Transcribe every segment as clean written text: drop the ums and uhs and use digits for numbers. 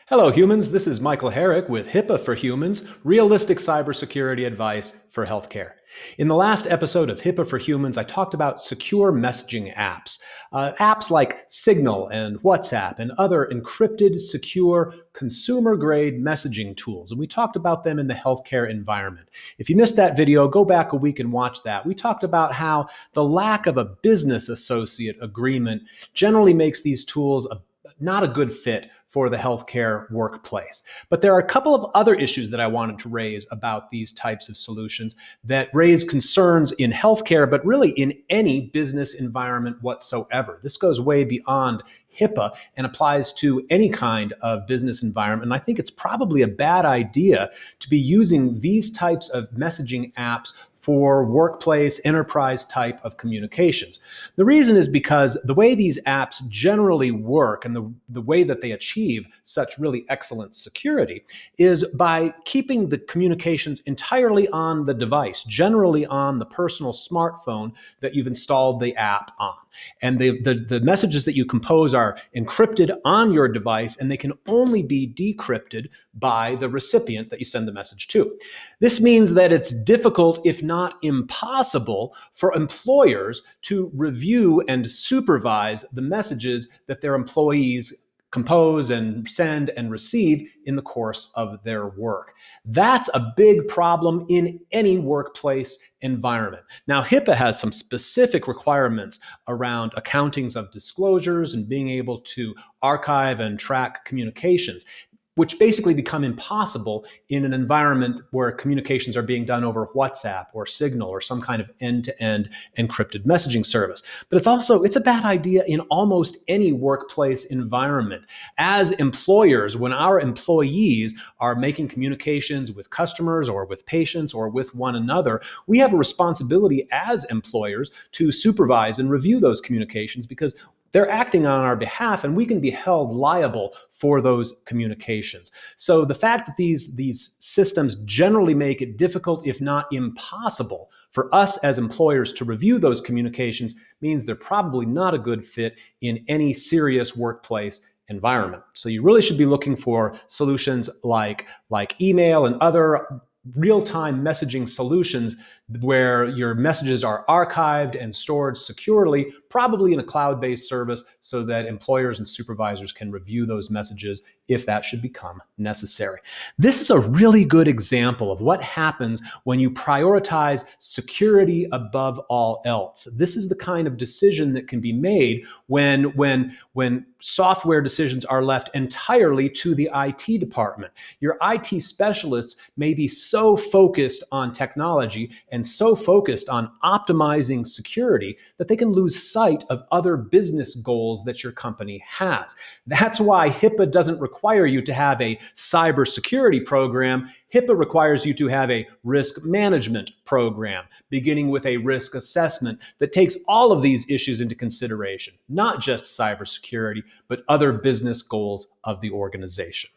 Hello, humans. This is Michael Herrick with HIPAA for Humans, realistic cybersecurity advice for healthcare. In the last episode of HIPAA for Humans, I talked about secure messaging apps. Apps like Signal and WhatsApp and other encrypted, secure, consumer-grade messaging tools. And we talked about them in the healthcare environment. If you missed that video, go back a week and watch that. We talked about how the lack of a business associate agreement generally makes these tools not a good fit for the healthcare workplace. But there are a couple of other issues that I wanted to raise about these types of solutions that raise concerns in healthcare, but really in any business environment whatsoever. This goes way beyond HIPAA and applies to any kind of business environment. And I think it's probably a bad idea to be using these types of messaging apps for workplace, enterprise type of communications. The reason is because the way these apps generally work and the way that they achieve such really excellent security is by keeping the communications entirely on the device, generally on the personal smartphone that you've installed the app on. And the messages that you compose are encrypted on your device, and they can only be decrypted by the recipient that you send the message to. This means that it's difficult, if not impossible, for employers to review and supervise the messages that their employees compose and send and receive in the course of their work. That's a big problem in any workplace environment. Now, HIPAA has some specific requirements around accountings of disclosures and being able to archive and track communications, which basically become impossible in an environment where communications are being done over WhatsApp or Signal or some kind of end-to-end encrypted messaging service. But it's a bad idea in almost any workplace environment. As employers, when our employees are making communications with customers or with patients or with one another, we have a responsibility as employers to supervise and review those communications because they're acting on our behalf, and we can be held liable for those communications. So the fact that these systems generally make it difficult, if not impossible, for us as employers to review those communications means they're probably not a good fit in any serious workplace environment. So you really should be looking for solutions like email and other real-time messaging solutions where your messages are archived and stored securely, probably in a cloud-based service, so that employers and supervisors can review those messages if that should become necessary. This is a really good example of what happens when you prioritize security above all else. This is the kind of decision that can be made when software decisions are left entirely to the IT department. Your IT specialists may be so focused on technology and so focused on optimizing security that they can lose sight of other business goals that your company has. That's why HIPAA doesn't require you to have a cybersecurity program. HIPAA requires you to have a risk management program, beginning with a risk assessment that takes all of these issues into consideration, not just cybersecurity, but other business goals of the organization.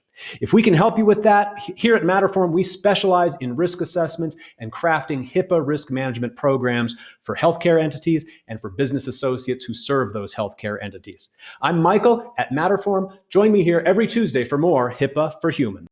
If we can help you with that, here at Matterform, we specialize in risk assessments and crafting HIPAA risk management programs for healthcare entities and for business associates who serve those healthcare entities. I'm Michael at Matterform. Join me here every Tuesday for more HIPAA for Humans.